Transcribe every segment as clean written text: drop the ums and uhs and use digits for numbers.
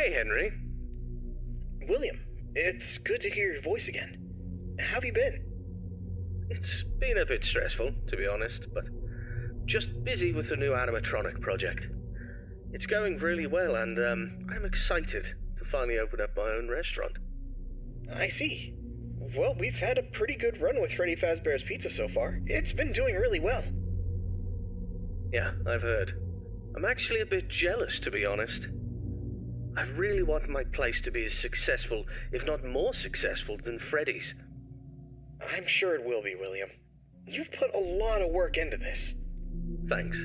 Hey, Henry. William, it's good to hear your voice again. How have you been? It's been a bit stressful, to be honest, but just busy with the new animatronic project. It's going really well, and I'm excited to finally open up my own restaurant. I see. Well, we've had a pretty good run with Freddy Fazbear's Pizza so far. It's been doing really well. Yeah, I've heard. I'm actually a bit jealous, to be honest. I really want my place to be as successful, if not more successful, than Freddy's. I'm sure it will be, William. You've put a lot of work into this. Thanks.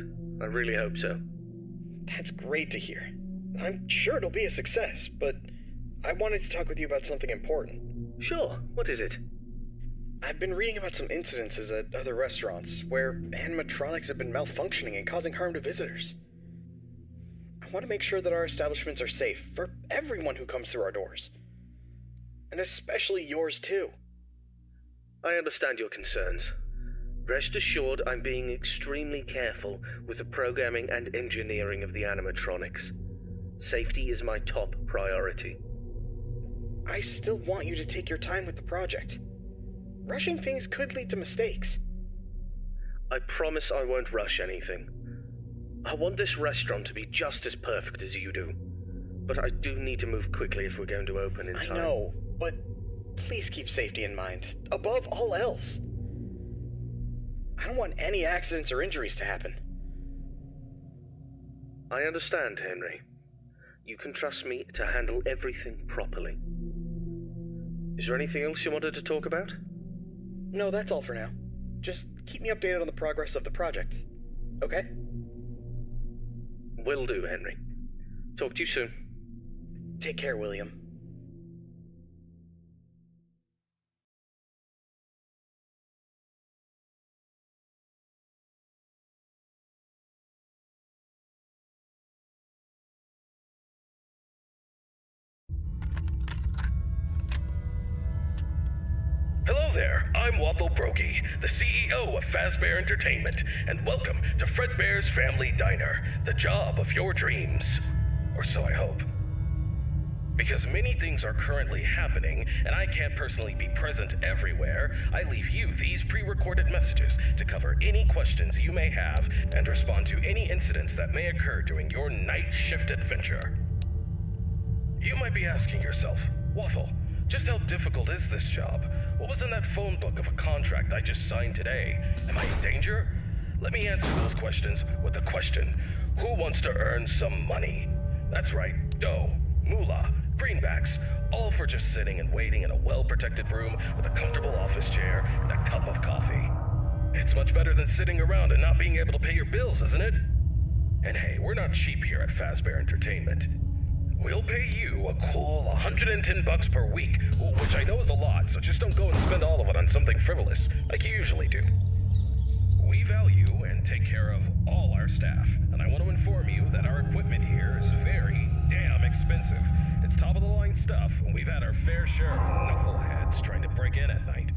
I really hope so. That's great to hear. I'm sure it'll be a success, but I wanted to talk with you about something important. Sure. What is it? I've been reading about some incidences at other restaurants where animatronics have been malfunctioning and causing harm to visitors. I want to make sure that our establishments are safe for everyone who comes through our doors. And especially yours too. I understand your concerns. Rest assured I'm being extremely careful with the programming and engineering of the animatronics. Safety is my top priority. I still want you to take your time with the project. Rushing things could lead to mistakes. I promise I won't rush anything. I want this restaurant to be just as perfect as you do. But I do need to move quickly if we're going to open in time. I know, but please keep safety in mind, above all else. I don't want any accidents or injuries to happen. I understand, Henry. You can trust me to handle everything properly. Is there anything else you wanted to talk about? No, that's all for now. Just keep me updated on the progress of the project, okay? Will do, Henry. Talk to you soon. Take care, William. Hello there, I'm Waffle Brokey, the CEO of Fazbear Entertainment, and welcome to Fredbear's Family Diner, the job of your dreams. Or so I hope. Because many things are currently happening, and I can't personally be present everywhere, I leave you these pre-recorded messages to cover any questions you may have and respond to any incidents that may occur during your night shift adventure. You might be asking yourself, Waffle, just how difficult is this job? What was in that phone book of a contract I just signed today? Am I in danger? Let me answer those questions with the question, who wants to earn some money? That's right, dough, moolah, greenbacks, all for just sitting and waiting in a well-protected room with a comfortable office chair and a cup of coffee. It's much better than sitting around and not being able to pay your bills, isn't it? And hey, we're not cheap here at Fazbear Entertainment. We'll pay you a cool $110 per week, which I know is a lot, so just don't go and spend all of it on something frivolous, like you usually do. We value and take care of all our staff, and I want to inform you that our equipment here is very damn expensive. It's top-of-the-line stuff, and we've had our fair share of knuckleheads trying to break in at night.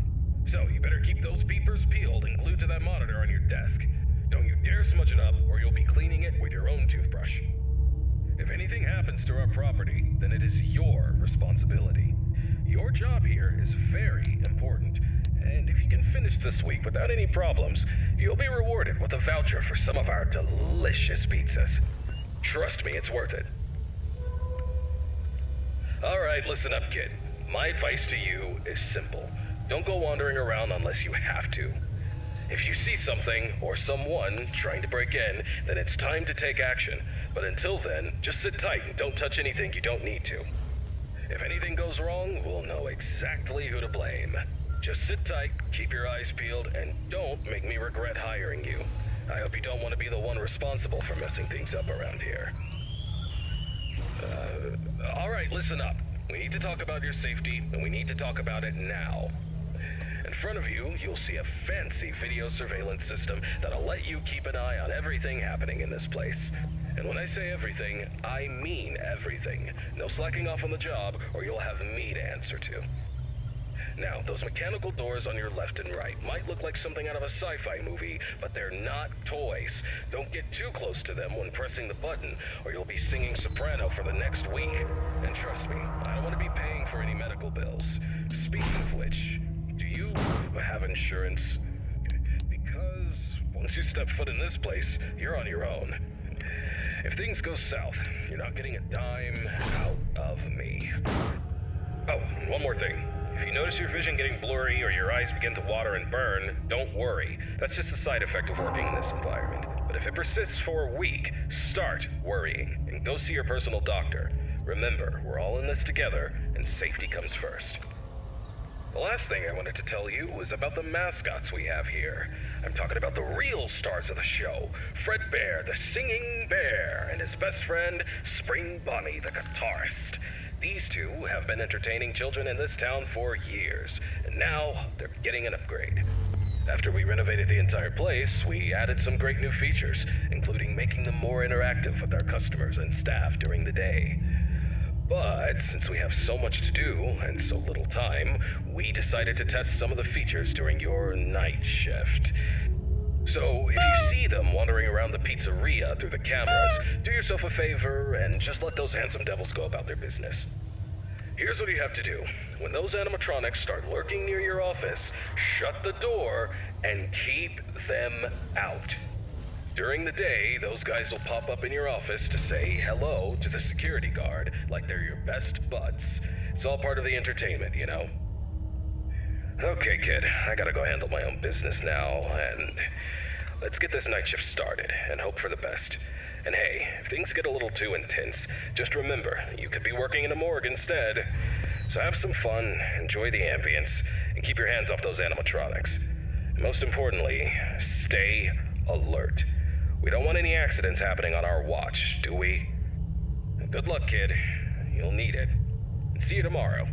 So you better keep those peepers peeled and glued to that monitor on your desk. Don't you dare smudge it up, or you'll be cleaning it with your own toothbrush. If anything happens to our property, then it is your responsibility. Your job here is very important, and if you can finish this week without any problems, you'll be rewarded with a voucher for some of our delicious pizzas. Trust me, it's worth it. Alright, listen up, kid. My advice to you is simple. Don't go wandering around unless you have to. If you see something or someone trying to break in, then it's time to take action. But until then, just sit tight and don't touch anything you don't need to. If anything goes wrong, we'll know exactly who to blame. Just sit tight, keep your eyes peeled, and don't make me regret hiring you. I hope you don't want to be the one responsible for messing things up around here. Alright, listen up. We need to talk about your safety, and we need to talk about it now. In front of you, you'll see a fancy video surveillance system that'll let you keep an eye on everything happening in this place. And when I say everything, I mean everything. No slacking off on the job, or you'll have me to answer to. Now, those mechanical doors on your left and right might look like something out of a sci-fi movie, but they're not toys. Don't get too close to them when pressing the button, or you'll be singing soprano for the next week. And trust me, I don't want to be paying for any medical bills. Speaking of which, do you have insurance? Because once you step foot in this place, you're on your own. If things go south, you're not getting a dime out of me. Oh, one more thing. If you notice your vision getting blurry or your eyes begin to water and burn, don't worry. That's just a side effect of working in this environment. But if it persists for a week, start worrying and go see your personal doctor. Remember, we're all in this together, and safety comes first. The last thing I wanted to tell you is about the mascots we have here. I'm talking about the real stars of the show, Fredbear, the singing bear, and his best friend, Spring Bonnie, the guitarist. These two have been entertaining children in this town for years, and now they're getting an upgrade. After we renovated the entire place, we added some great new features, including making them more interactive with our customers and staff during the day. But since we have so much to do and so little time, we decided to test some of the features during your night shift. So if you see them wandering around the pizzeria through the cameras, do yourself a favor and just let those handsome devils go about their business. Here's what you have to do. When those animatronics start lurking near your office, shut the door and keep them out. During the day, those guys will pop up in your office to say hello to the security guard like they're your best buds. It's all part of the entertainment, you know? Okay, kid, I gotta go handle my own business now, and let's get this night shift started and hope for the best. And hey, if things get a little too intense, just remember, you could be working in a morgue instead. So have some fun, enjoy the ambience, and keep your hands off those animatronics. And most importantly, stay alert. We don't want any accidents happening on our watch, do we? Good luck, kid. You'll need it. And see you tomorrow.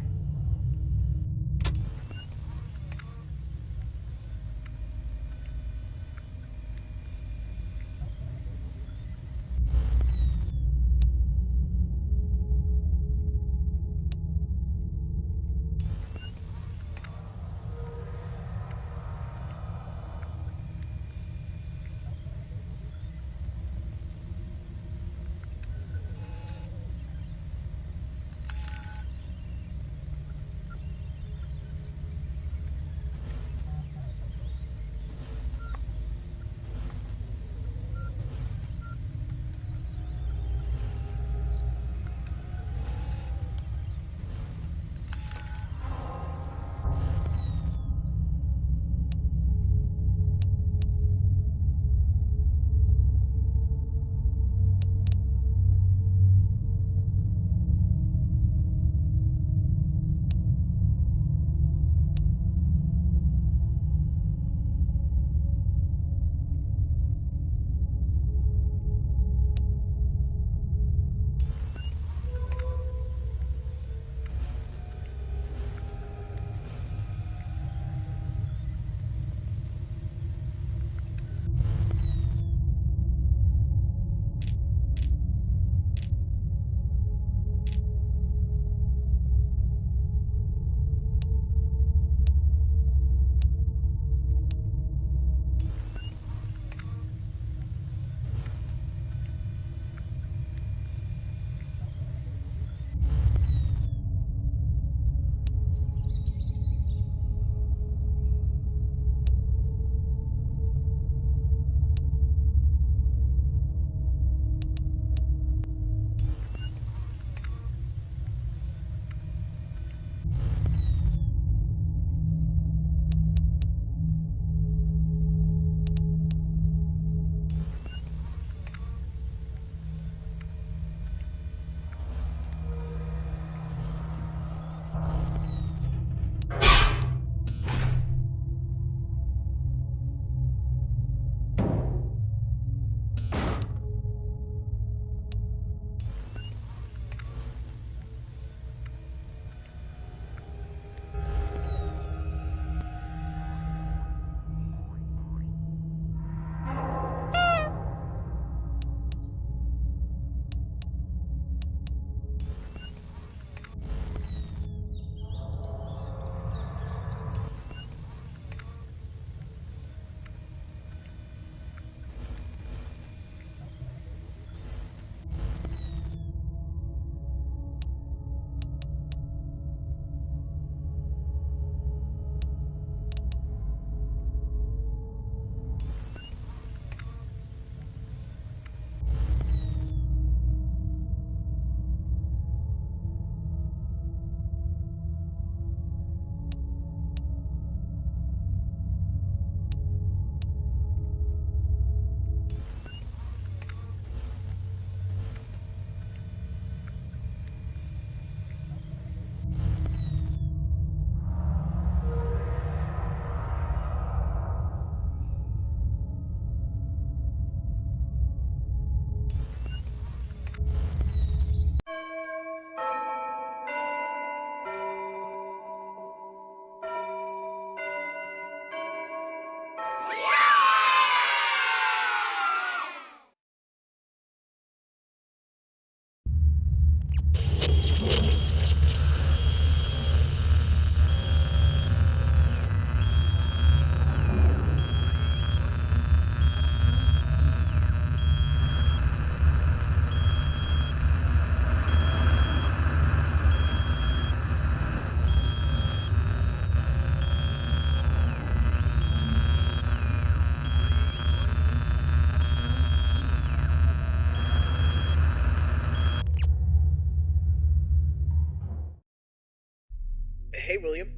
Hey, William.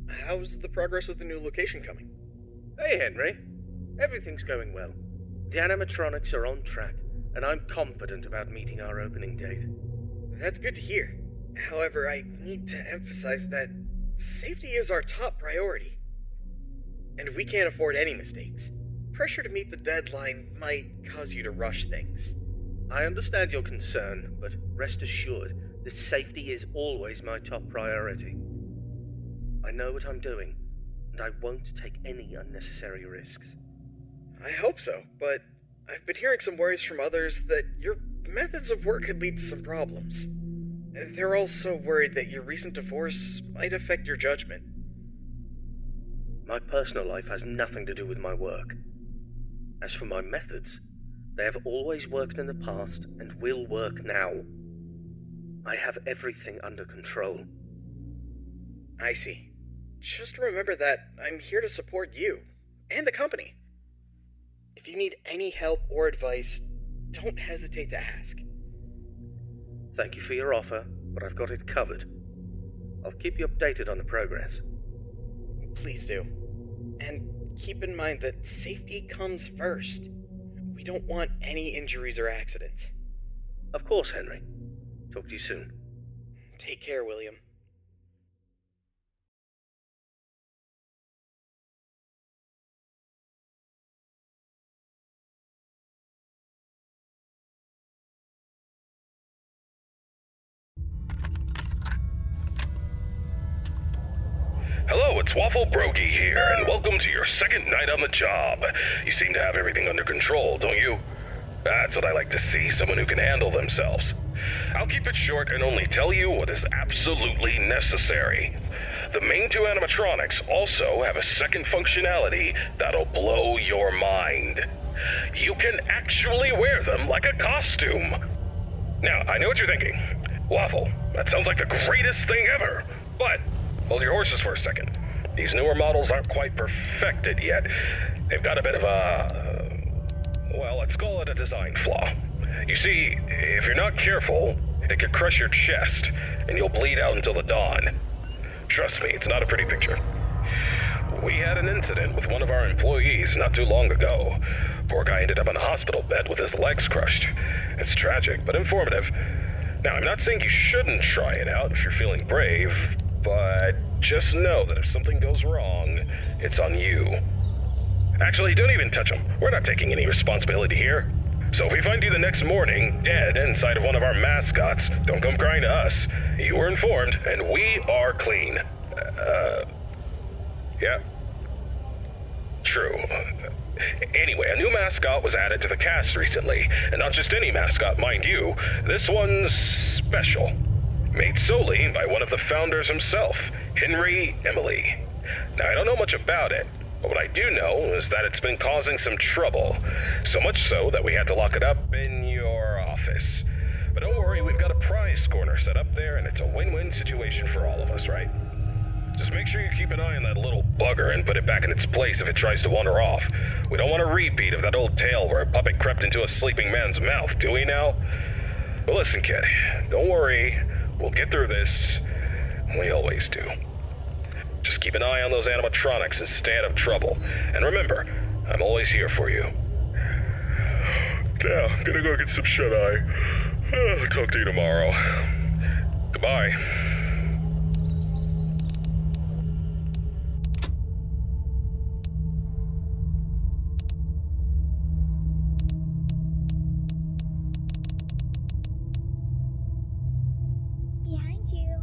How's the progress with the new location coming? Hey, Henry. Everything's going well. The animatronics are on track, and I'm confident about meeting our opening date. That's good to hear. However, I need to emphasize that safety is our top priority. And we can't afford any mistakes. Pressure to meet the deadline might cause you to rush things. I understand your concern, but rest assured that safety is always my top priority. I know what I'm doing, and I won't take any unnecessary risks. I hope so, but I've been hearing some worries from others that your methods of work could lead to some problems. They're also worried that your recent divorce might affect your judgment. My personal life has nothing to do with my work. As for my methods, they have always worked in the past and will work now. I have everything under control. I see. Just remember that I'm here to support you and the company. If you need any help or advice, don't hesitate to ask. Thank you for your offer, but I've got it covered. I'll keep you updated on the progress. Please do. And keep in mind that safety comes first. We don't want any injuries or accidents. Of course, Henry. Talk to you soon. Take care, William. Hello, it's Waffle Brokey here, and welcome to your second night on the job. You seem to have everything under control, don't you? That's what I like to see, someone who can handle themselves. I'll keep it short and only tell you what is absolutely necessary. The main two animatronics also have a second functionality that'll blow your mind. You can actually wear them like a costume. Now, I know what you're thinking. Waffle, that sounds like the greatest thing ever. But hold your horses for a second. These newer models aren't quite perfected yet. They've got a bit of a, well, let's call it a design flaw. You see, if you're not careful, it could crush your chest, and you'll bleed out until the dawn. Trust me, it's not a pretty picture. We had an incident with one of our employees not too long ago. Poor guy ended up in a hospital bed with his legs crushed. It's tragic, but informative. Now, I'm not saying you shouldn't try it out if you're feeling brave, but just know that if something goes wrong, it's on you. Actually, don't even touch him. We're not taking any responsibility here. So if we find you the next morning, dead inside of one of our mascots, don't come crying to us. You were informed, and we are clean. Yeah. True. Anyway, a new mascot was added to the cast recently, and not just any mascot, mind you. This one's special. Made solely by one of the founders himself, Henry Emily. Now, I don't know much about it, but what I do know is that it's been causing some trouble. So much so that we had to lock it up in your office. But don't worry, we've got a prize corner set up there, and it's a win-win situation for all of us, right? Just make sure you keep an eye on that little bugger and put it back in its place if it tries to wander off. We don't want a repeat of that old tale where a puppet crept into a sleeping man's mouth, do we now? But listen, kid, don't worry. We'll get through this. We always do. Just keep an eye on those animatronics and stay out of trouble. And remember, I'm always here for you. Now, I'm gonna go get some shut-eye. I'll talk to you tomorrow. Goodbye. Behind you.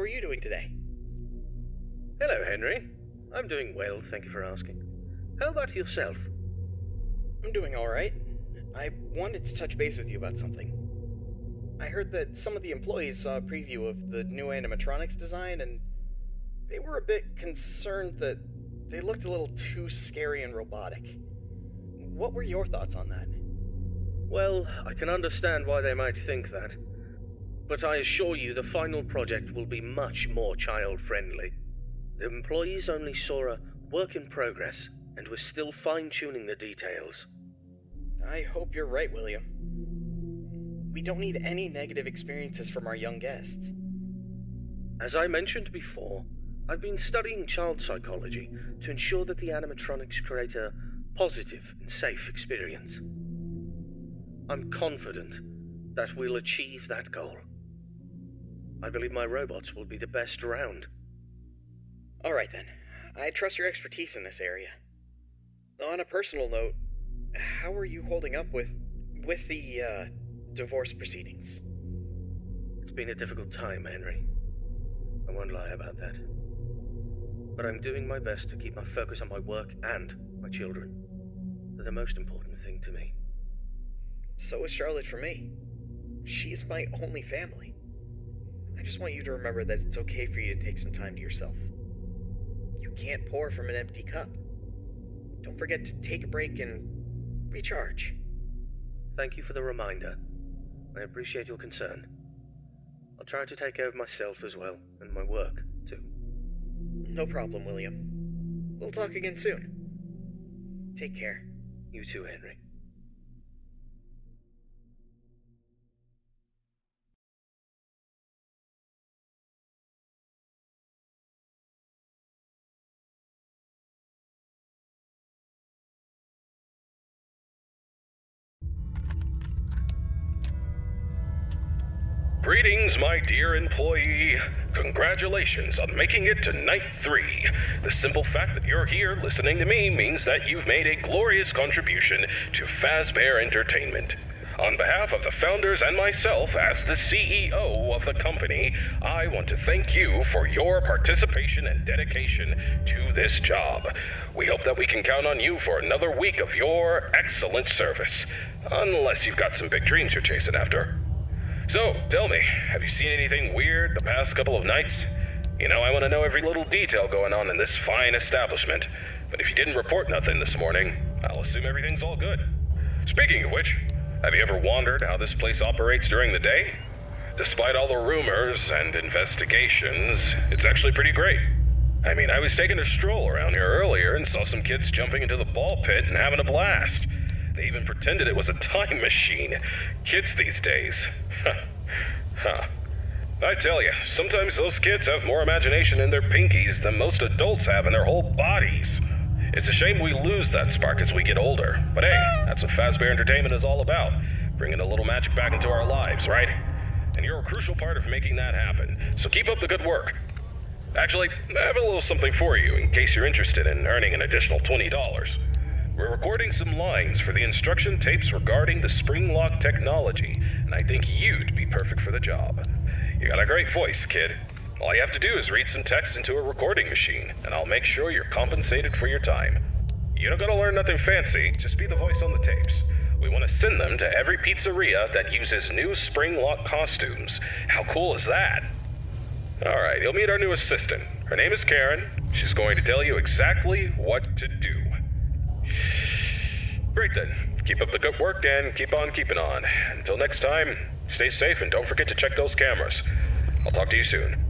you doing today? Hello, Henry. I'm doing well, thank you for asking. How about yourself? I'm doing alright. I wanted to touch base with you about something. I heard that some of the employees saw a preview of the new animatronics design, and they were a bit concerned that they looked a little too scary and robotic. What were your thoughts on that? Well, I can understand why they might think that. But I assure you the final project will be much more child-friendly. The employees only saw a work in progress, and we're still fine-tuning the details. I hope you're right, William. We don't need any negative experiences from our young guests. As I mentioned before, I've been studying child psychology to ensure that the animatronics create a positive and safe experience. I'm confident that we'll achieve that goal. I believe my robots will be the best around. Alright then. I trust your expertise in this area. On a personal note, how are you holding up with the divorce proceedings? It's been a difficult time, Henry. I won't lie about that. But I'm doing my best to keep my focus on my work and my children. They're the most important thing to me. So is Charlotte for me. She's my only family. I just want you to remember that it's okay for you to take some time to yourself. You can't pour from an empty cup. Don't forget to take a break and recharge. Thank you for the reminder. I appreciate your concern. I'll try to take care of myself as well, and my work, too. No problem, William. We'll talk again soon. Take care. You too, Henry. Greetings, my dear employee. Congratulations on making it to night 3. The simple fact that you're here listening to me means that you've made a glorious contribution to Fazbear Entertainment. On behalf of the founders and myself as the CEO of the company, I want to thank you for your participation and dedication to this job. We hope that we can count on you for another week of your excellent service. Unless you've got some big dreams you're chasing after. So, tell me, have you seen anything weird the past couple of nights? You know, I want to know every little detail going on in this fine establishment. But if you didn't report nothing this morning, I'll assume everything's all good. Speaking of which, have you ever wondered how this place operates during the day? Despite all the rumors and investigations, it's actually pretty great. I mean, I was taking a stroll around here earlier and saw some kids jumping into the ball pit and having a blast. They even pretended it was a time machine. Kids these days. Huh. I tell you, sometimes those kids have more imagination in their pinkies than most adults have in their whole bodies. It's a shame we lose that spark as we get older. But hey, that's what Fazbear Entertainment is all about. Bringing a little magic back into our lives, right? And you're a crucial part of making that happen. So keep up the good work. Actually, I have a little something for you in case you're interested in earning an additional $20. We're recording some lines for the instruction tapes regarding the spring lock technology, and I think you'd be perfect for the job. You got a great voice, kid. All you have to do is read some text into a recording machine, and I'll make sure you're compensated for your time. You don't gotta learn nothing fancy, just be the voice on the tapes. We want to send them to every pizzeria that uses new spring lock costumes. How cool is that? Alright, you'll meet our new assistant. Her name is Karen. She's going to tell you exactly what to do. Great then. Keep up the good work and keep on keeping on. Until next time, stay safe and don't forget to check those cameras. I'll talk to you soon.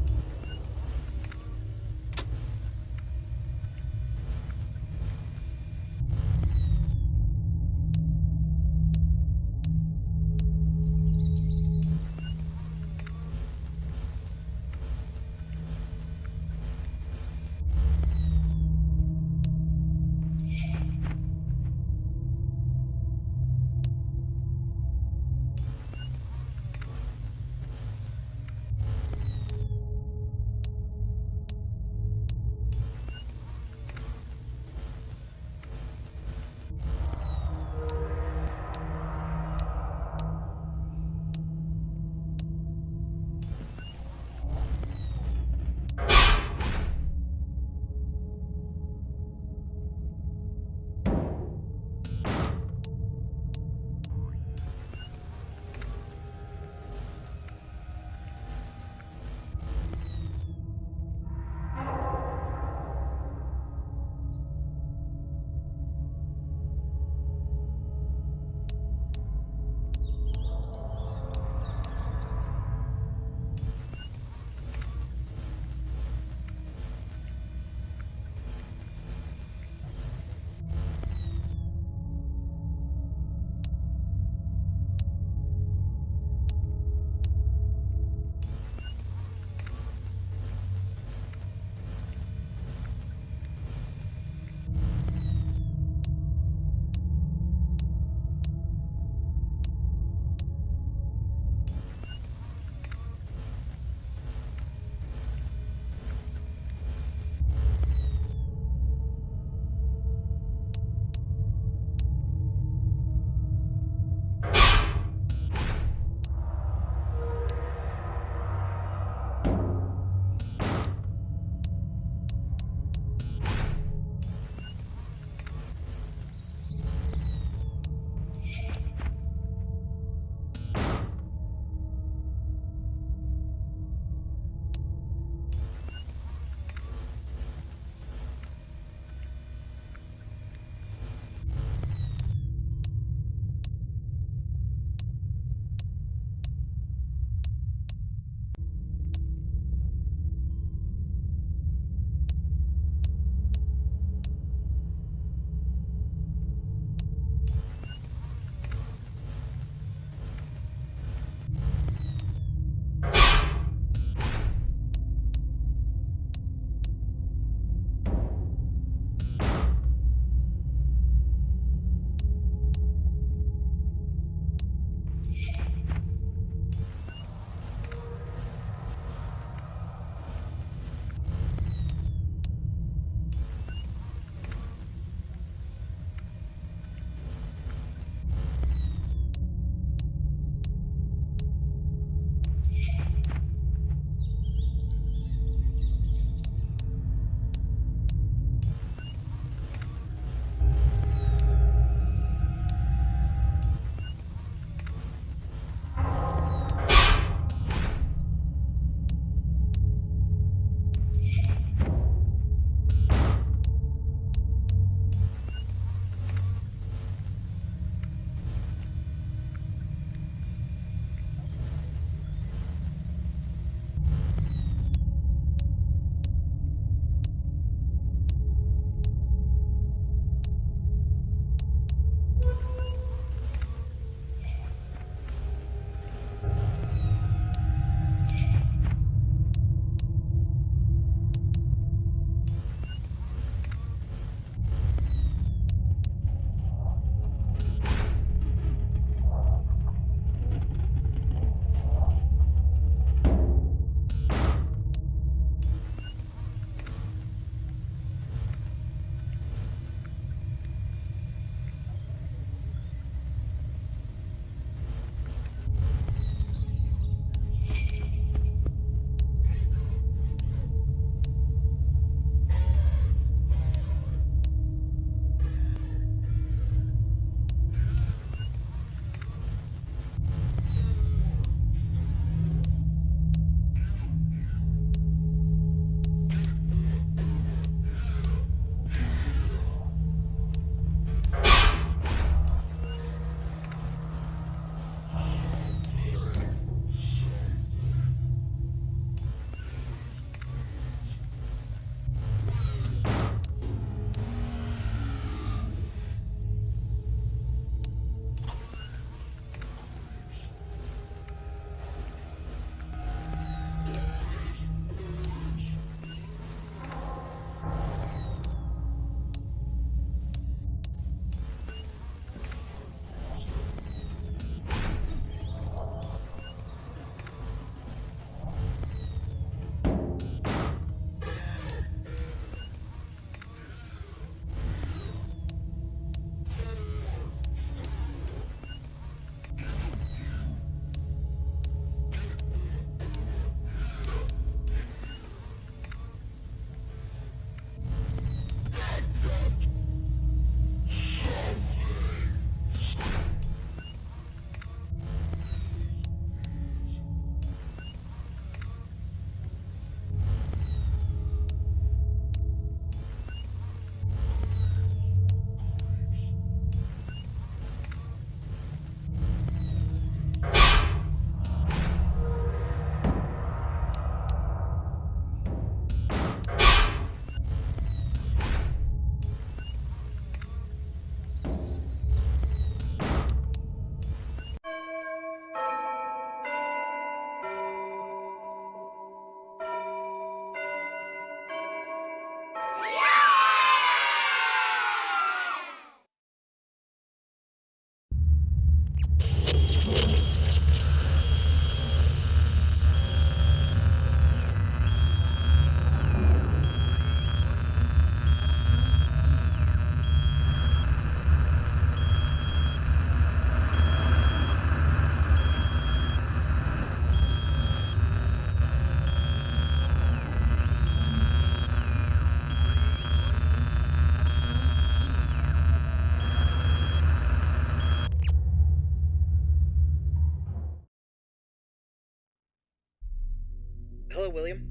Hello, William.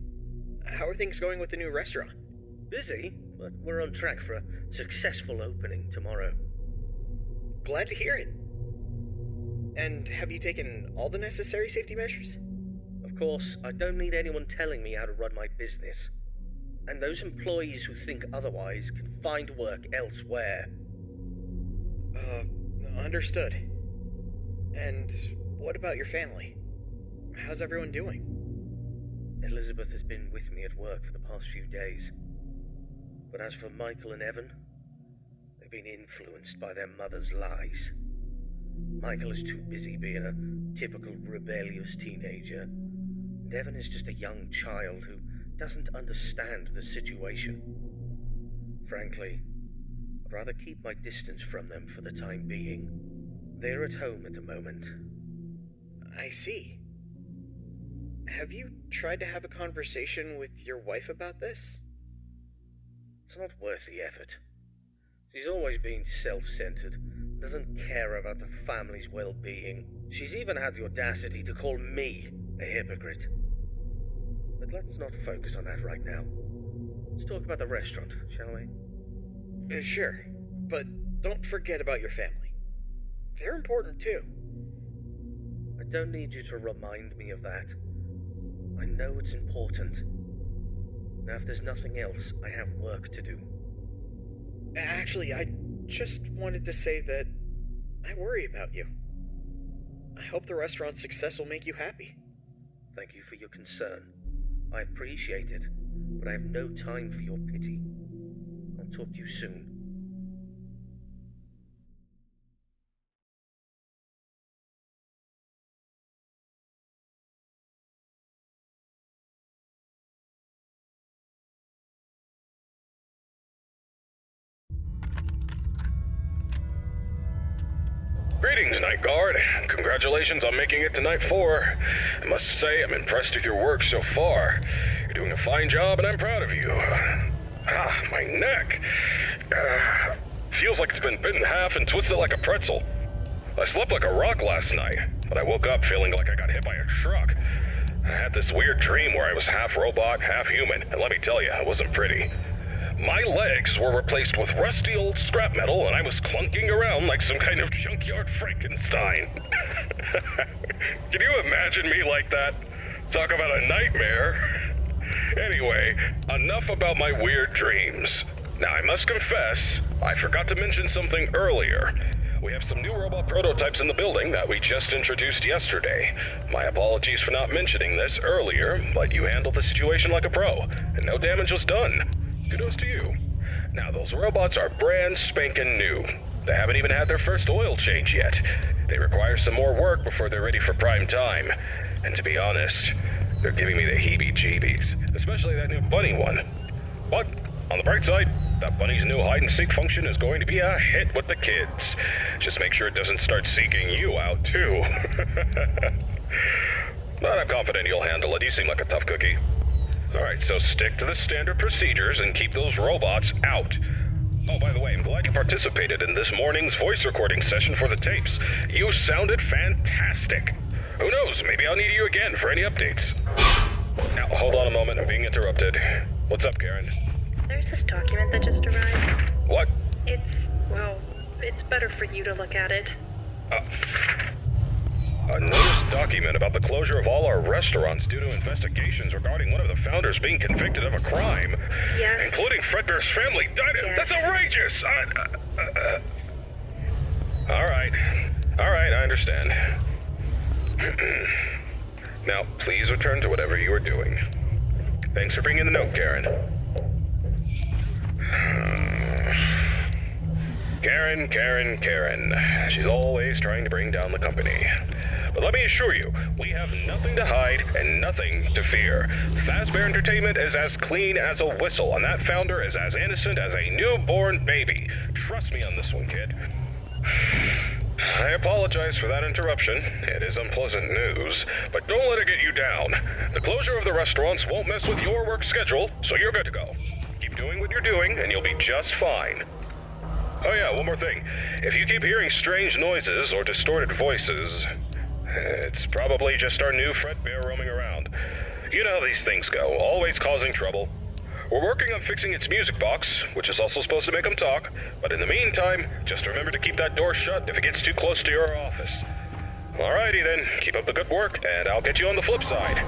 How are things going with the new restaurant? Busy, but we're on track for a successful opening tomorrow. Glad to hear it. And have you taken all the necessary safety measures? Of course, I don't need anyone telling me how to run my business. And those employees who think otherwise can find work elsewhere. Understood. And what about your family? How's everyone doing? Elizabeth has been with me at work for the past few days. But as for Michael and Evan, they've been influenced by their mother's lies. Michael is too busy being a typical rebellious teenager, and Evan is just a young child who doesn't understand the situation. Frankly, I'd rather keep my distance from them for the time being. They're at home at the moment. I see. Have you tried to have a conversation with your wife about this? It's not worth the effort. She's always been self-centered, doesn't care about the family's well-being. She's even had the audacity to call me a hypocrite. But let's not focus on that right now. Let's talk about the restaurant, shall we? Sure, but don't forget about your family. They're important too. I don't need you to remind me of that. I know it's important. Now, if there's nothing else, I have work to do. Actually, I just wanted to say that I worry about you. I hope the restaurant's success will make you happy. Thank you for your concern. I appreciate it, but I have no time for your pity. I'll talk to you soon. Greetings, Night Guard. Congratulations on making it to Night 4. I must say, I'm impressed with your work so far. You're doing a fine job, and I'm proud of you. My neck. Feels like it's been bitten in half and twisted like a pretzel. I slept like a rock last night, but I woke up feeling like I got hit by a truck. I had this weird dream where I was half robot, half human, and let me tell you, it wasn't pretty. My legs were replaced with rusty old scrap metal, and I was clunking around like some kind of junkyard Frankenstein. Can you imagine me like that? Talk about a nightmare. Anyway, enough about my weird dreams. Now, I must confess, I forgot to mention something earlier. We have some new robot prototypes in the building that we just introduced yesterday. My apologies for not mentioning this earlier, but you handled the situation like a pro, and no damage was done. Kudos to you. Now, those robots are brand spanking new. They haven't even had their first oil change yet. They require some more work before they're ready for prime time. And to be honest, they're giving me the heebie-jeebies, especially that new bunny one. But, on the bright side, that bunny's new hide-and-seek function is going to be a hit with the kids. Just make sure it doesn't start seeking you out, too. But I'm confident you'll handle it. You seem like a tough cookie. Alright, so stick to the standard procedures and keep those robots out. Oh, by the way, I'm glad you participated in this morning's voice recording session for the tapes. You sounded fantastic. Who knows, maybe I'll need you again for any updates. Now, hold on a moment, I'm being interrupted. What's up, Karen? There's this document that just arrived. What? It's better for you to look at it. A notice document about the closure of all our restaurants due to investigations regarding one of the founders being convicted of a crime. Yes. Including Fredbear's family. Yes. That's outrageous! Alright, I understand. Now, please return to whatever you are doing. Thanks for bringing the note, Karen. Karen. She's always trying to bring down the company. But let me assure you, we have nothing to hide and nothing to fear. Fazbear Entertainment is as clean as a whistle, and that founder is as innocent as a newborn baby. Trust me on this one, kid. I apologize for that interruption. It is unpleasant news, but don't let it get you down. The closure of the restaurants won't mess with your work schedule, so you're good to go. Keep doing what you're doing, and you'll be just fine. Oh yeah, one more thing. If you keep hearing strange noises or distorted voices, it's probably just our new Fredbear roaming around. You know how these things go, always causing trouble. We're working on fixing its music box, which is also supposed to make them talk, but in the meantime, just remember to keep that door shut if it gets too close to your office. Alrighty then, keep up the good work, and I'll get you on the flip side.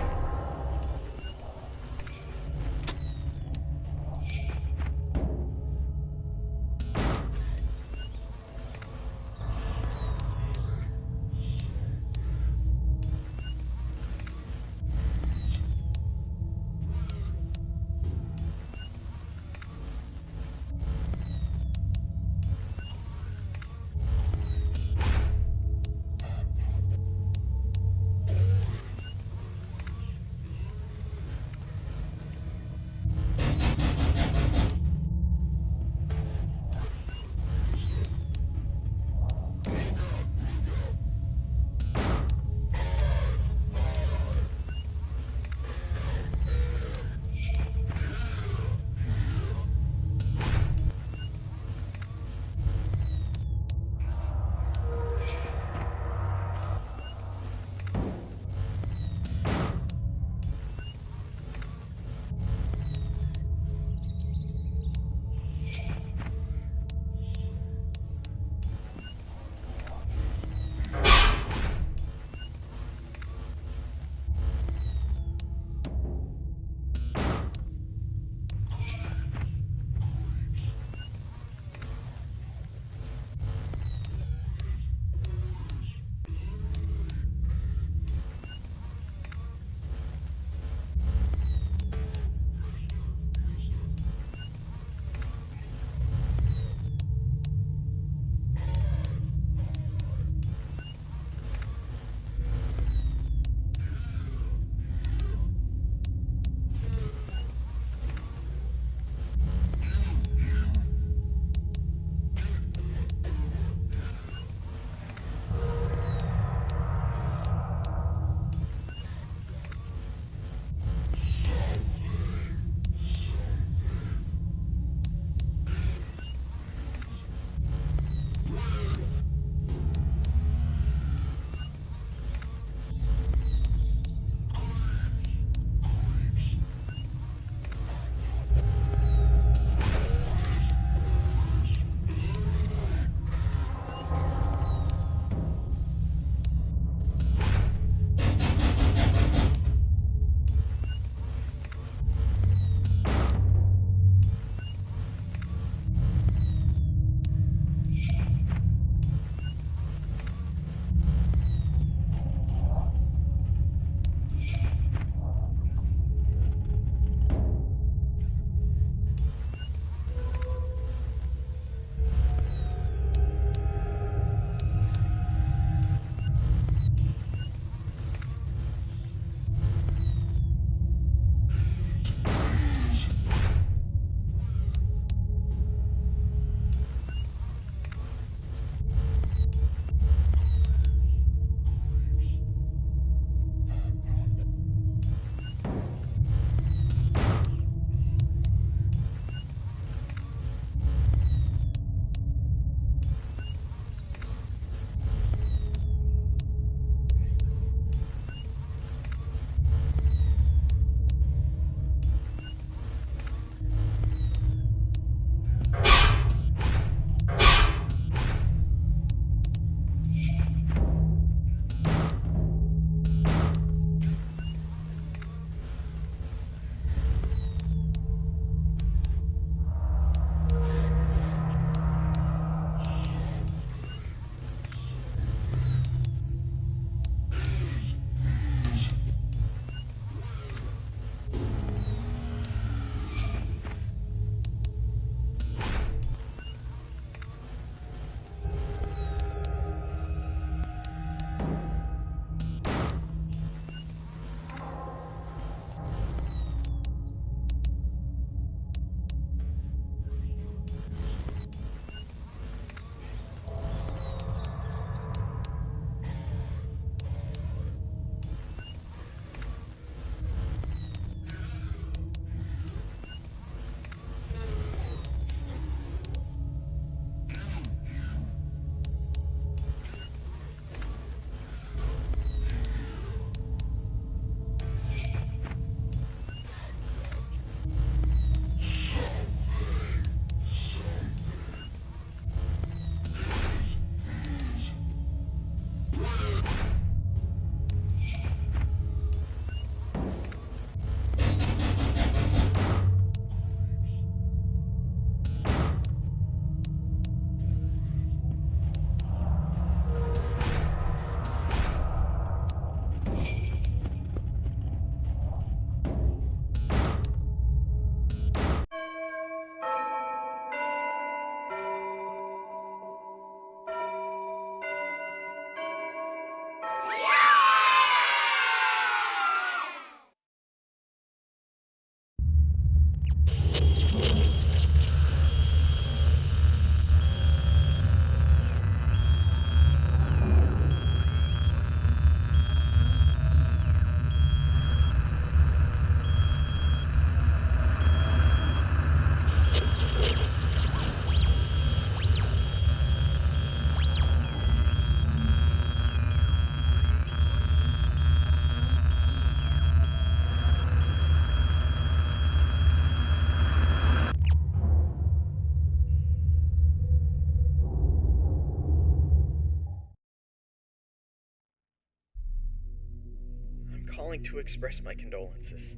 calling to express my condolences.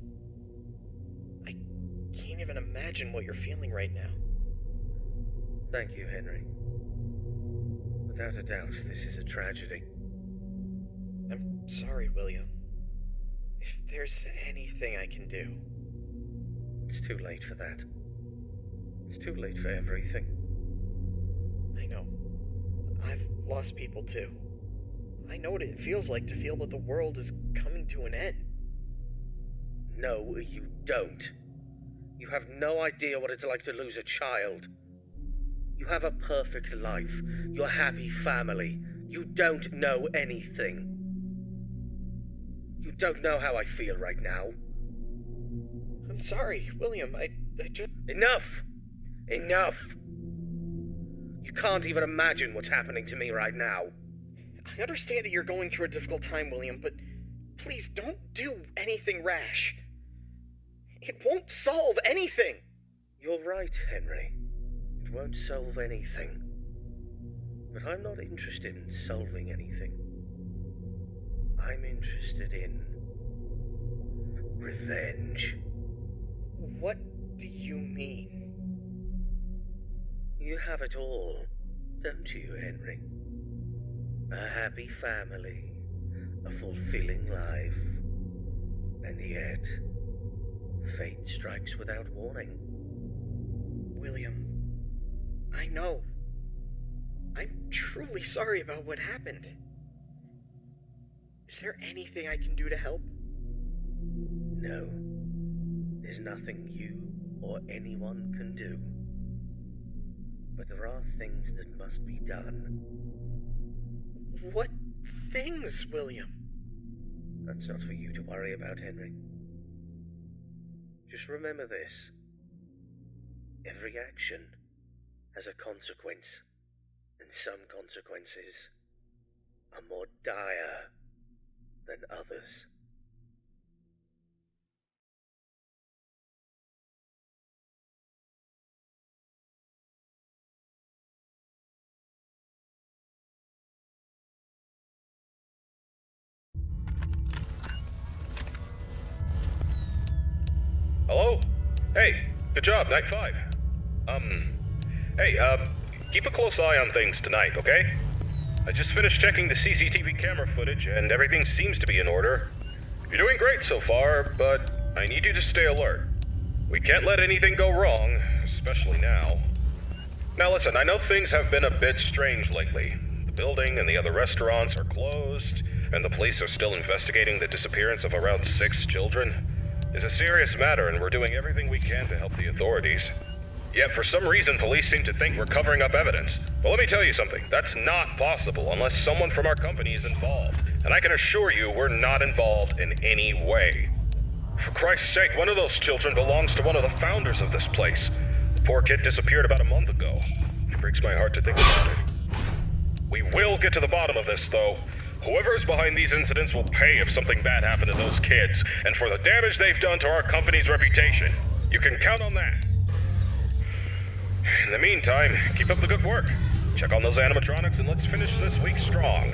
I can't even imagine what you're feeling right now. Thank you, Henry. Without a doubt, this is a tragedy. I'm sorry, William. If there's anything I can do... It's too late for that. It's too late for everything. I know. I've lost people too. I know what it feels like to feel that the world is coming to an end. No, you don't. You have no idea what it's like to lose a child. You have a perfect life. You're a happy family. You don't know anything. You don't know how I feel right now. I'm sorry, William. I just... Enough! Enough! You can't even imagine what's happening to me right now. I understand that you're going through a difficult time, William, but please don't do anything rash. It won't solve anything. You're right, Henry. It won't solve anything. But I'm not interested in solving anything. I'm interested in revenge. What do you mean? You have it all, don't you, Henry? A happy family, a fulfilling life, and yet, fate strikes without warning. William, I know. I'm truly sorry about what happened. Is there anything I can do to help? No. There's nothing you or anyone can do. But there are things that must be done. What things, William? That's not for you to worry about, Henry. Just remember this. Every action has a consequence, and some consequences are more dire than others. Hello? Hey, good job, Night 5. Keep a close eye on things tonight, okay? I just finished checking the CCTV camera footage, and everything seems to be in order. You're doing great so far, but I need you to stay alert. We can't let anything go wrong, especially now. Now listen, I know things have been a bit strange lately. The building and the other restaurants are closed, and the police are still investigating the disappearance of around 6 children. It's a serious matter, and we're doing everything we can to help the authorities. Yet for some reason, police seem to think we're covering up evidence. Well, let me tell you something. That's not possible unless someone from our company is involved. And I can assure you we're not involved in any way. For Christ's sake, one of those children belongs to one of the founders of this place. The poor kid disappeared about a month ago. It breaks my heart to think about it. We will get to the bottom of this, though. Whoever is behind these incidents will pay if something bad happened to those kids, and for the damage they've done to our company's reputation. You can count on that. In the meantime, keep up the good work. Check on those animatronics and let's finish this week strong.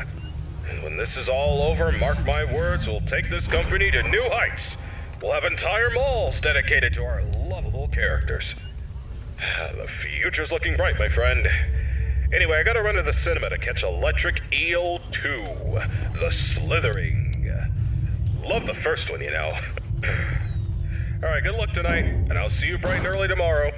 And when this is all over, mark my words, we'll take this company to new heights. We'll have entire malls dedicated to our lovable characters. The future's looking bright, my friend. Anyway, I gotta run to the cinema to catch Electric Eel 2, The Slithering. Love the first one, you know. Alright, good luck tonight, and I'll see you bright and early tomorrow.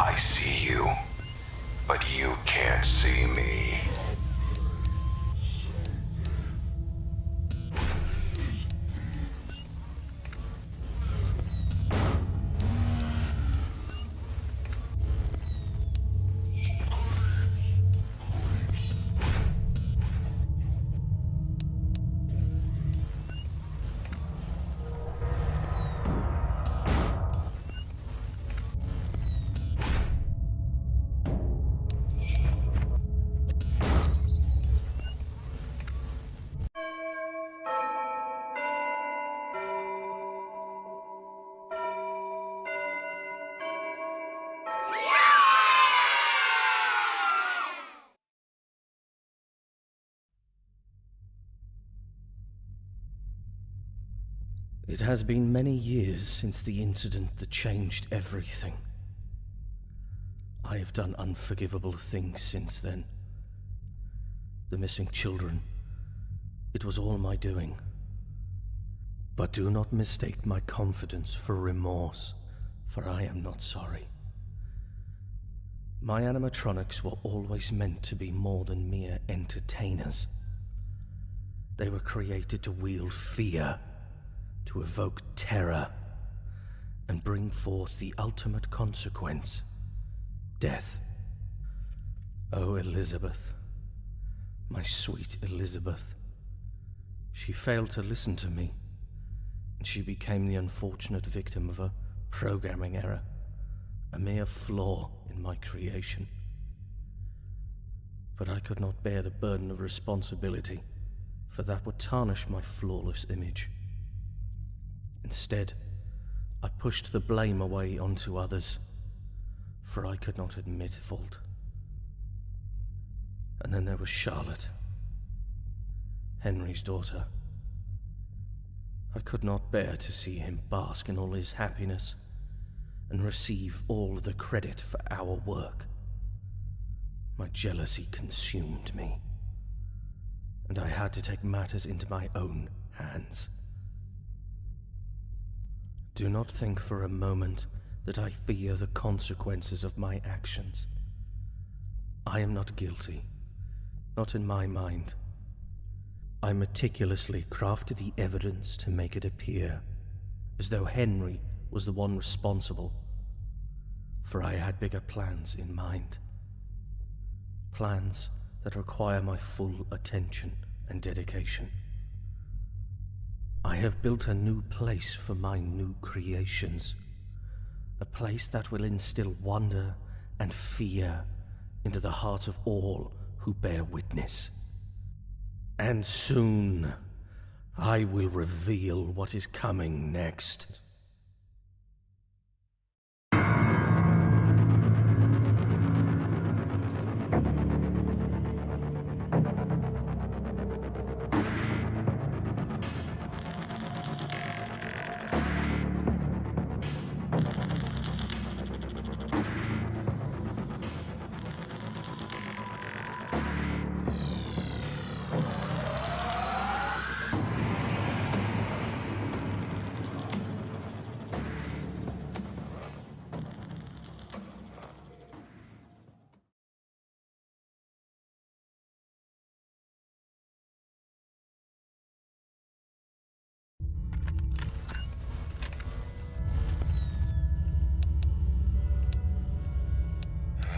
I see you, but you can't see me. It has been many years since the incident that changed everything. I have done unforgivable things since then. The missing children, it was all my doing. But do not mistake my confidence for remorse, for I am not sorry. My animatronics were always meant to be more than mere entertainers. They were created to wield fear, to evoke terror, and bring forth the ultimate consequence, death. Oh, Elizabeth, my sweet Elizabeth. She failed to listen to me, and she became the unfortunate victim of a programming error, a mere flaw in my creation. But I could not bear the burden of responsibility, for that would tarnish my flawless image. Instead, I pushed the blame away onto others, for I could not admit fault. And then there was Charlotte, Henry's daughter. I could not bear to see him bask in all his happiness and receive all the credit for our work. My jealousy consumed me, and I had to take matters into my own hands. Do not think for a moment that I fear the consequences of my actions. I am not guilty, not in my mind. I meticulously crafted the evidence to make it appear as though Henry was the one responsible, for I had bigger plans in mind. Plans that require my full attention and dedication. I have built a new place for my new creations, a place that will instill wonder and fear into the heart of all who bear witness. And soon, I will reveal what is coming next.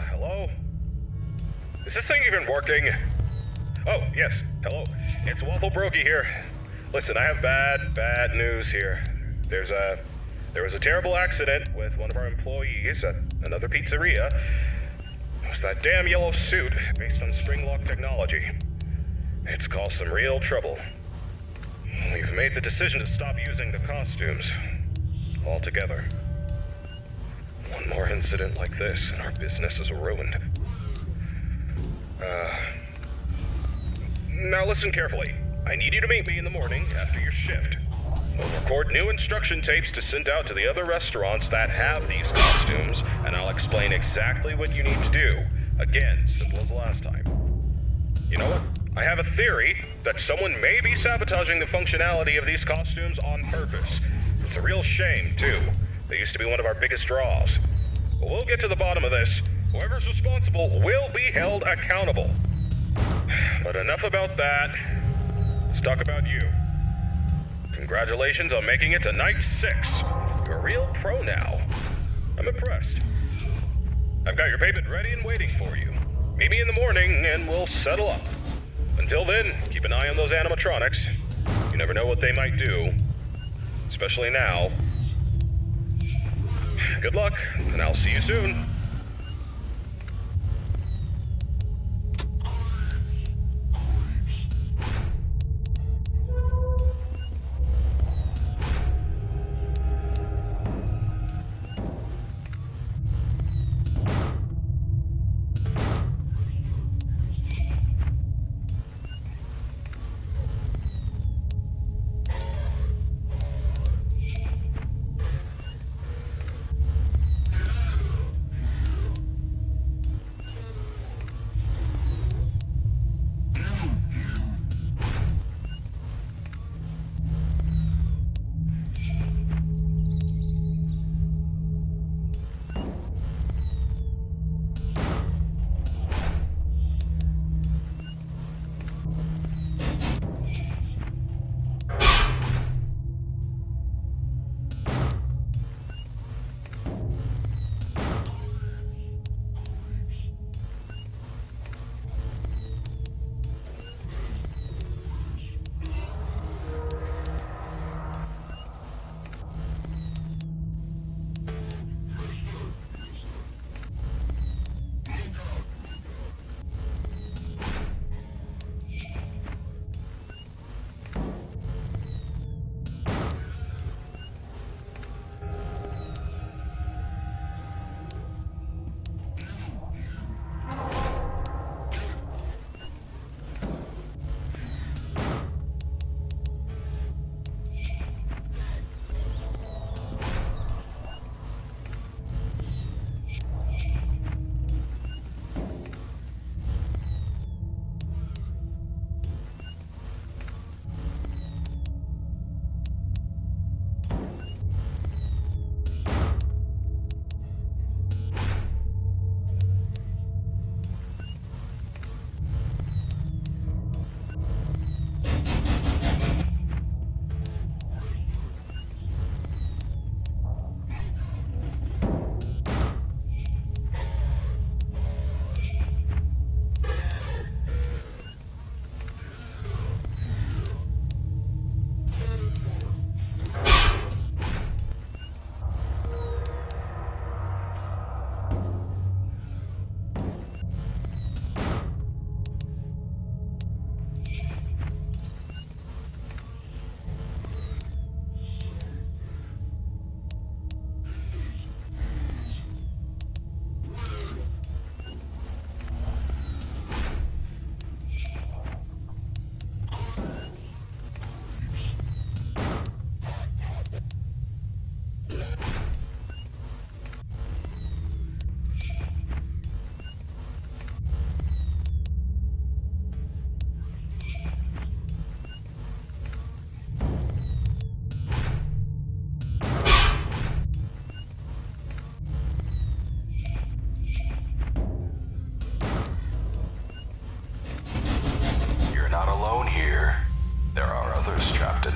Hello? Is this thing even working? Oh, yes. Hello. It's Waffle Brokey here. Listen, I have bad news here. There was a terrible accident with one of our employees at another pizzeria. It was that damn yellow suit based on spring lock technology. It's caused some real trouble. We've made the decision to stop using the costumes altogether. One more incident like this, and our business is ruined. Now listen carefully. I need you to meet me in the morning after your shift. We'll record new instruction tapes to send out to the other restaurants that have these costumes, and I'll explain exactly what you need to do. Again, simple as last time. You know what? I have a theory that someone may be sabotaging the functionality of these costumes on purpose. It's a real shame, too. They used to be one of our biggest draws. but we'll get to the bottom of this. Whoever's responsible will be held accountable. But enough about that. Let's talk about you. Congratulations on making it to night 6. You're a real pro now. I'm impressed. I've got your payment ready and waiting for you. Meet me in the morning and we'll settle up. Until then, keep an eye on those animatronics. You never know what they might do. Especially now. Good luck, and I'll see you soon.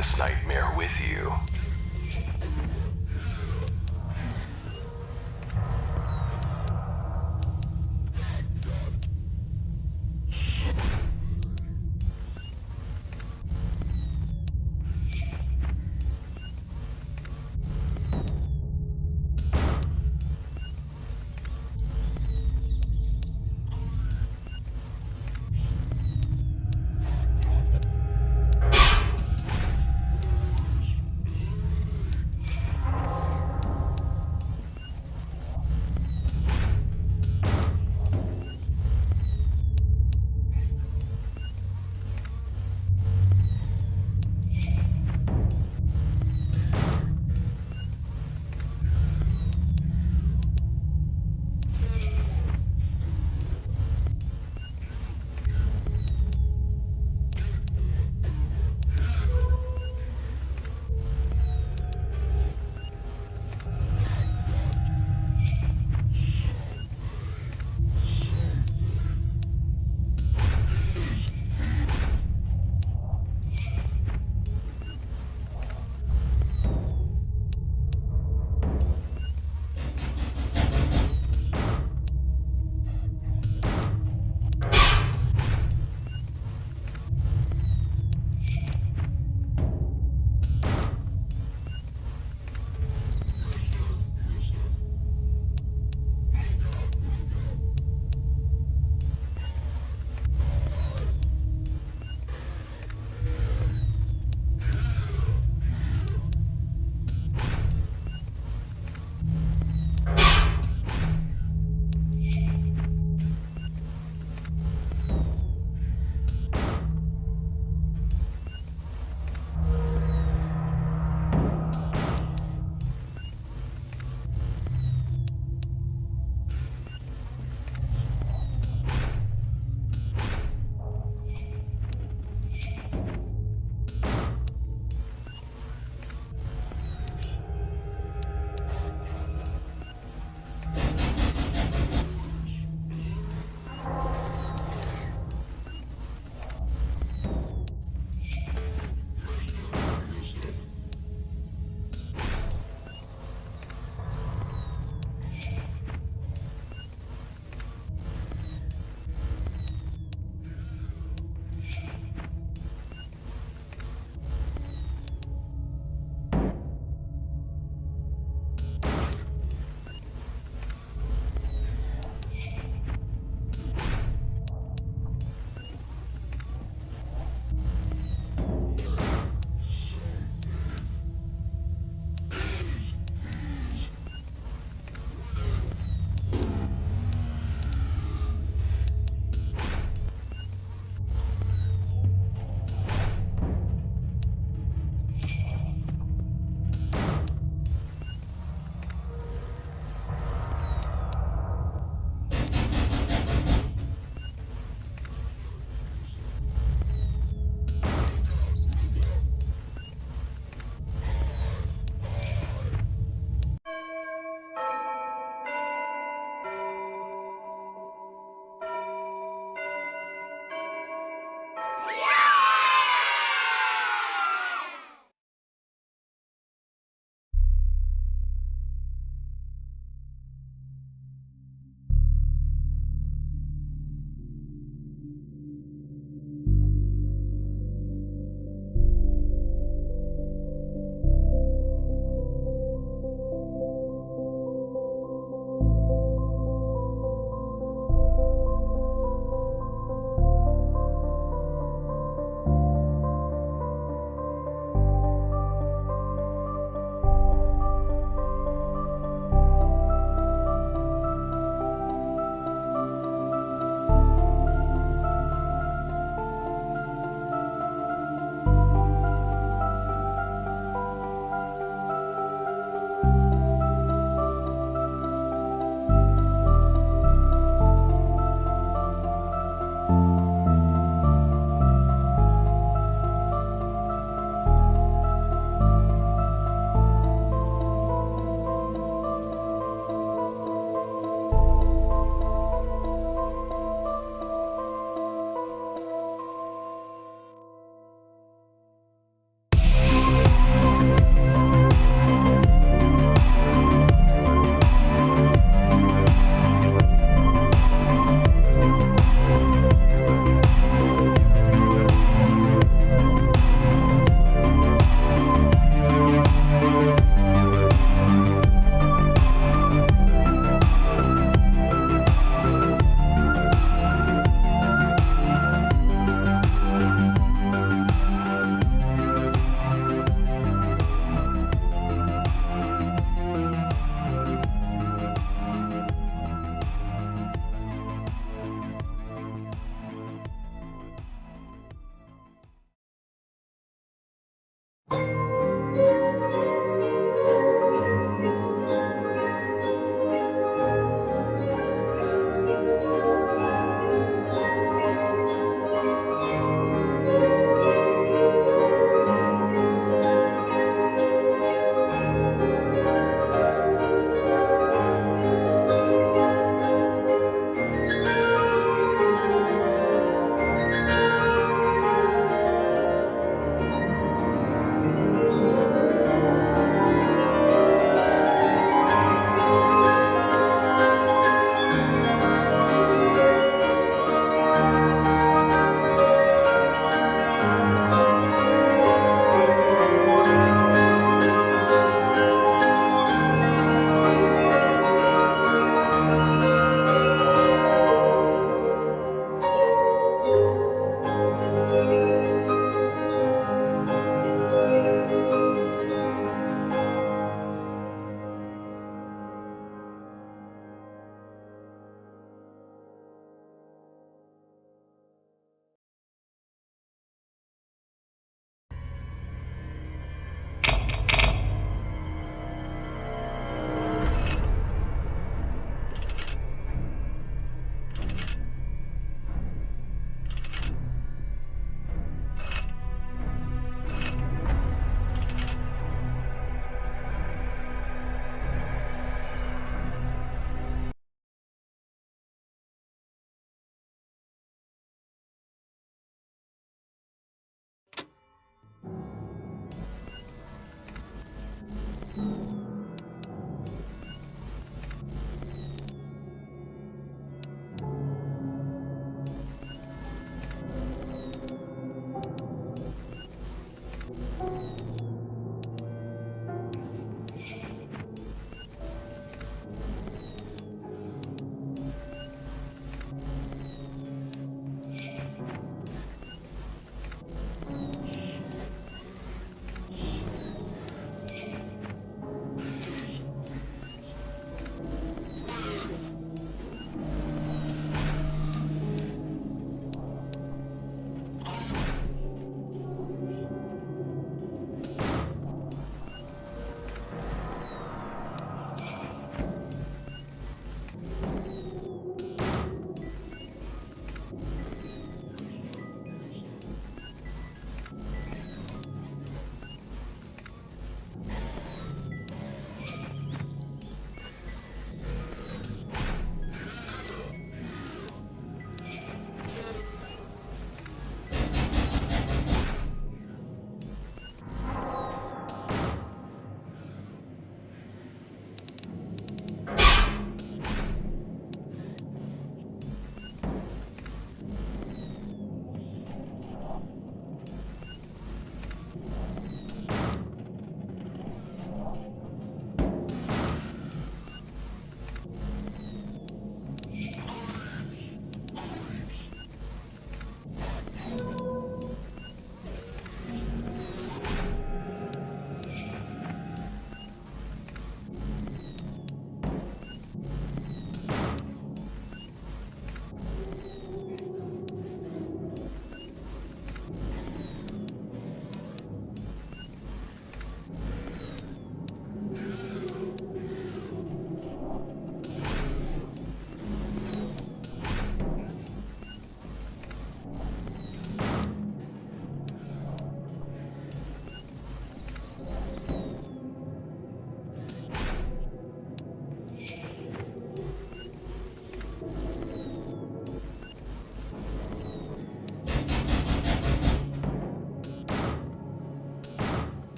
this nightmare with you.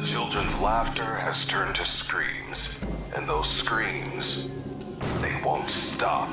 The children's laughter has turned to screams, and those screams, they won't stop.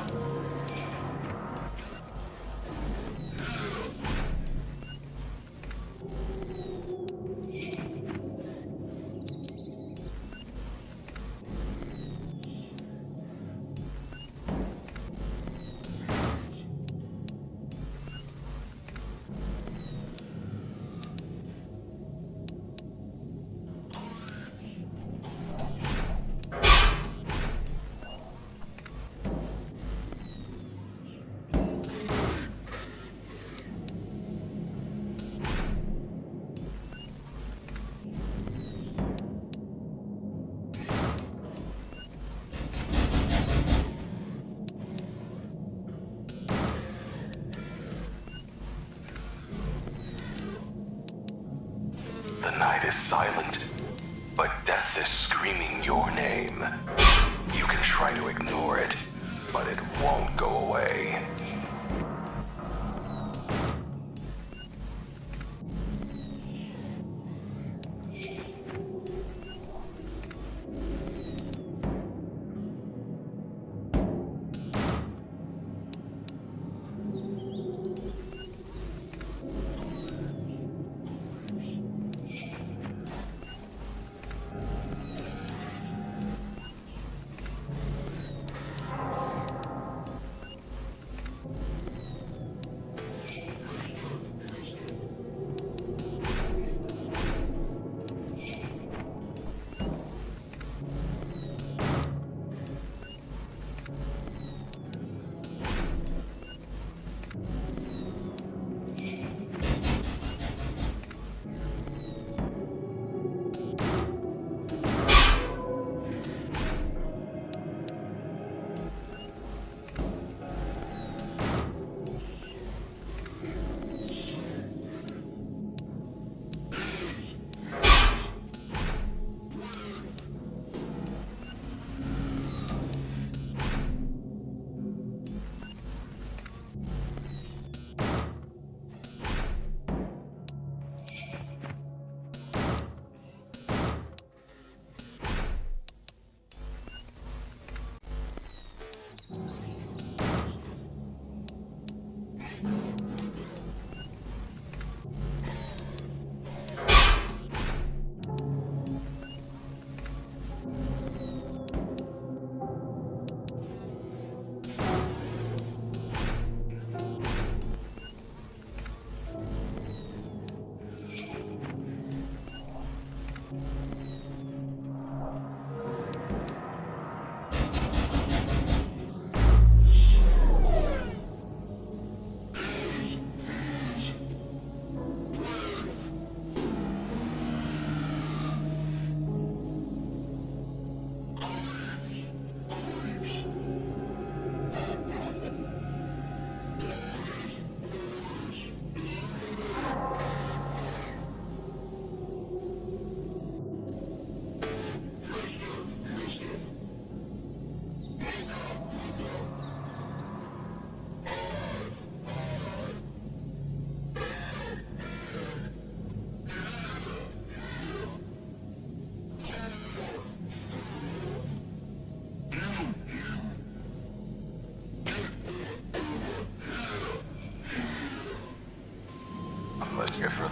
The night is silent, but death is screaming your name. You can try to ignore it, but it won't go away.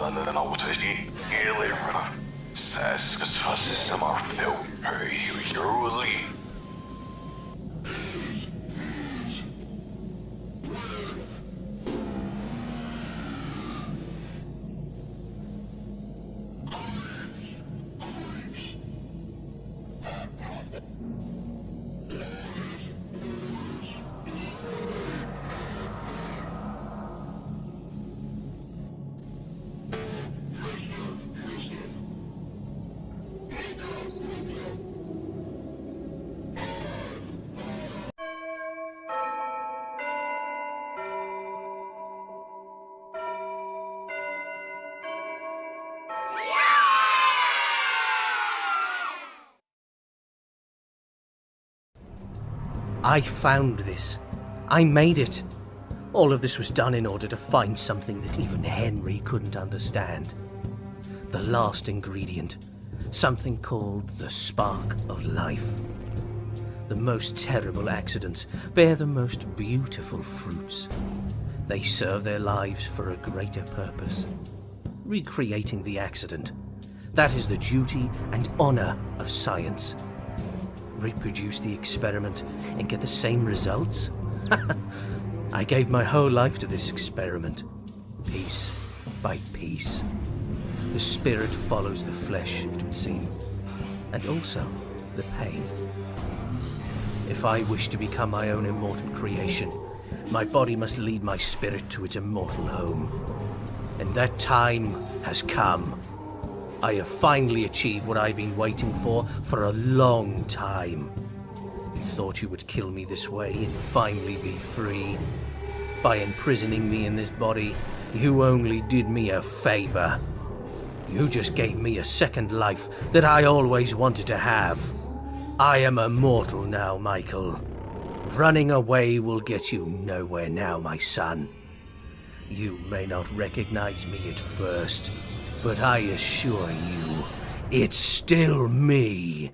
Efterdan autosi elera säskas fasissa marteu höyjuruli. I found this. I made it. All of this was done in order to find something that even Henry couldn't understand. The last ingredient. something called the spark of life. The most terrible accidents bear the most beautiful fruits. They serve their lives for a greater purpose. Recreating the accident, that is the duty and honor of science. Reproduce the experiment and get the same results? I gave my whole life to this experiment, piece by piece. The spirit follows the flesh, it would seem, and also the pain. If I wish to become my own immortal creation, my body must lead my spirit to its immortal home. And that time has come. I have finally achieved what I've been waiting for a long time. You thought you would kill me this way and finally be free. By imprisoning me in this body, you only did me a favor. You just gave me a second life that I always wanted to have. I am immortal now, Michael. Running away will get you nowhere now, my son. You may not recognize me at first, but I assure you, it's still me.